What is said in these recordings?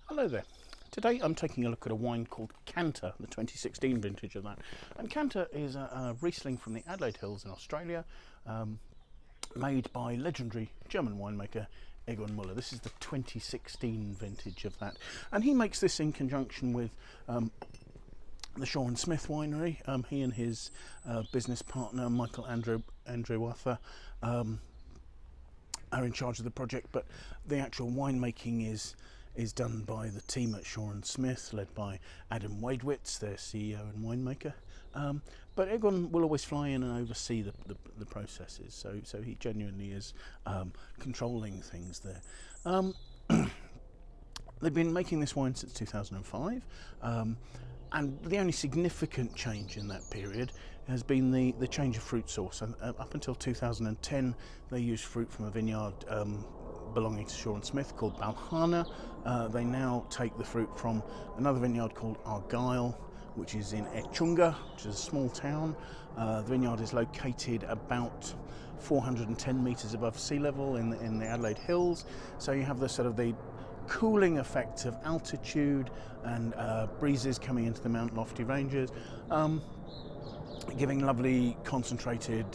Hello there. Today I'm taking a look at a wine called Kanta, the 2016 vintage of that. And Kanta is a Riesling from the Adelaide Hills in Australia, made by legendary German winemaker Egon Muller. This is the 2016 vintage of that. And he makes this in conjunction with the Shaw and Smith winery. He and his business partner, Michael Andrew Wather, are in charge of the project, but the actual winemaking is done by the team at Shaw and Smith, led by Adam Weingut, their CEO and winemaker. But Egon will always fly in and oversee the processes, so he genuinely is controlling things there. They've been making this wine since 2005, and the only significant change in that period has been the change of fruit source. Up until 2010, they used fruit from a vineyard belonging to Shaw and Smith called Balhana. They now take the fruit from another vineyard called Argyll, which is in Echunga, which is a small town. The vineyard is located about 410 metres above sea level in the Adelaide Hills, so you have the sort of the cooling effect of altitude and breezes coming into the Mount Lofty ranges, giving lovely concentrated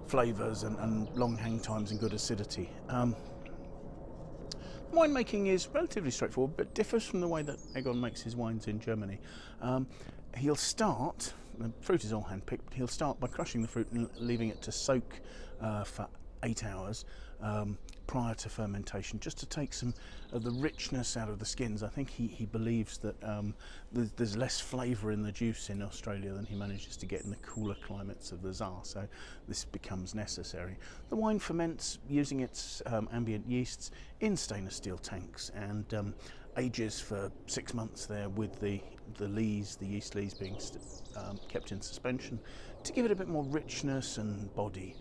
flavours and long hang times and good acidity. Winemaking is relatively straightforward, but differs from the way that Egon makes his wines in Germany. He'll start, the fruit is all hand-picked, he'll start by crushing the fruit and leaving it to soak for 8 hours prior to fermentation, just to take some of the richness out of the skins. I think he believes that there's less flavour in the juice in Australia than he manages to get in the cooler climates of the Saar, so this becomes necessary. The wine ferments using its ambient yeasts in stainless steel tanks and ages for 6 months there with the yeast lees being kept in suspension to give it a bit more richness and body.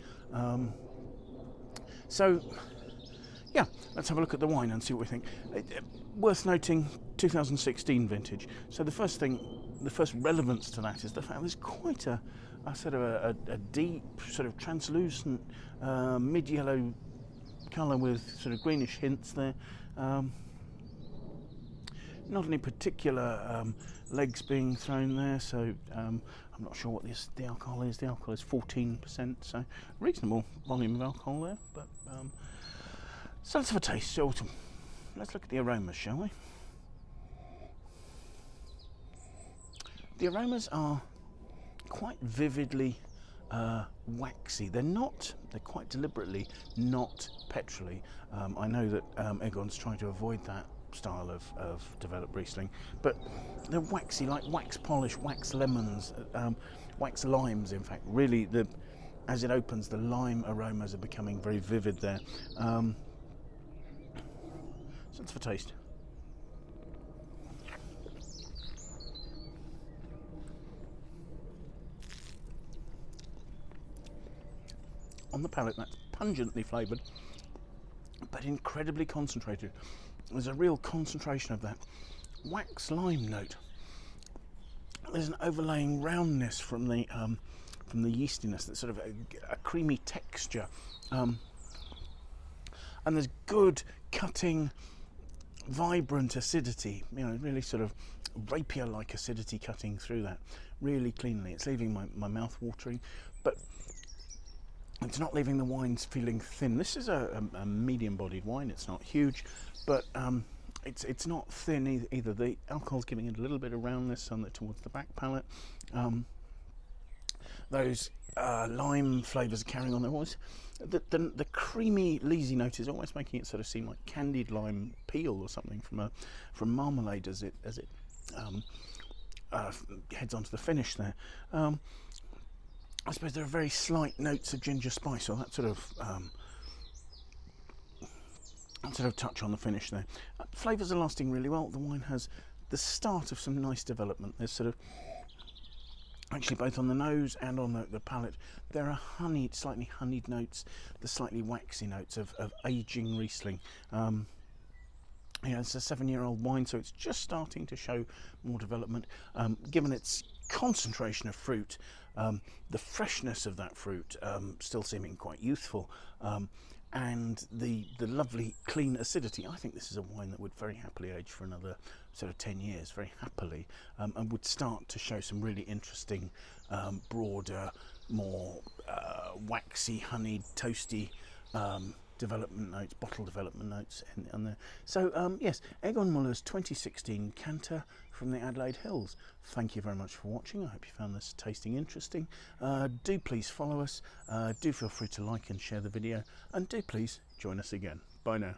So yeah, let's have a look at the wine and see what we think. Worth noting, 2016 vintage. So the first relevance to that is the fact there's quite a sort of a deep, sort of translucent mid-yellow colour with sort of greenish hints there. Not any particular legs being thrown there, so I'm not sure what the alcohol is. The alcohol is 14%, so reasonable volume of alcohol there. But so let's have a taste. So let's look at the aromas, shall we? The aromas are quite vividly waxy. They're quite deliberately not petrol-y. I know that Egon's trying to avoid that style of developed Riesling, but they're waxy, like wax polish, wax lemons, wax limes. In fact, really, as it opens, the lime aromas are becoming very vivid there. So let's have a taste. On the palate, that's pungently flavoured, but incredibly concentrated. There's a real concentration of that wax lime note. There's an overlaying roundness from the yeastiness, that's sort of a creamy texture, and there's good cutting, vibrant acidity. You know, really sort of rapier-like acidity cutting through that really cleanly. It's leaving my mouth watering, but it's not leaving the wines feeling thin. This is a medium-bodied wine. It's not huge, but it's not thin either. The alcohol's giving it a little bit of roundness towards the back palate. Those lime flavours are carrying on their voice. The creamy, leesy note is almost making it sort of seem like candied lime peel or something from marmalade as it heads onto the finish there. I suppose there are very slight notes of ginger spice, or that sort of touch on the finish there. Flavours are lasting really well. The wine has the start of some nice development. There's sort of, actually both on the nose and on the palate, there are slightly honeyed notes, the slightly waxy notes of aging Riesling. It's a 7-year-old wine, so it's just starting to show more development. Given its concentration of fruit, the freshness of that fruit still seeming quite youthful, and the lovely clean acidity. I think this is a wine that would very happily age for another sort of 10 years, very happily, and would start to show some really interesting, broader, more waxy, honeyed, toasty development notes, bottle development notes in there. So yes, Egon Müller's 2016 Kanta from the Adelaide Hills. Thank you very much for watching. I hope you found this tasting interesting. Do please follow us, do feel free to like and share the video, and do please join us again. Bye now.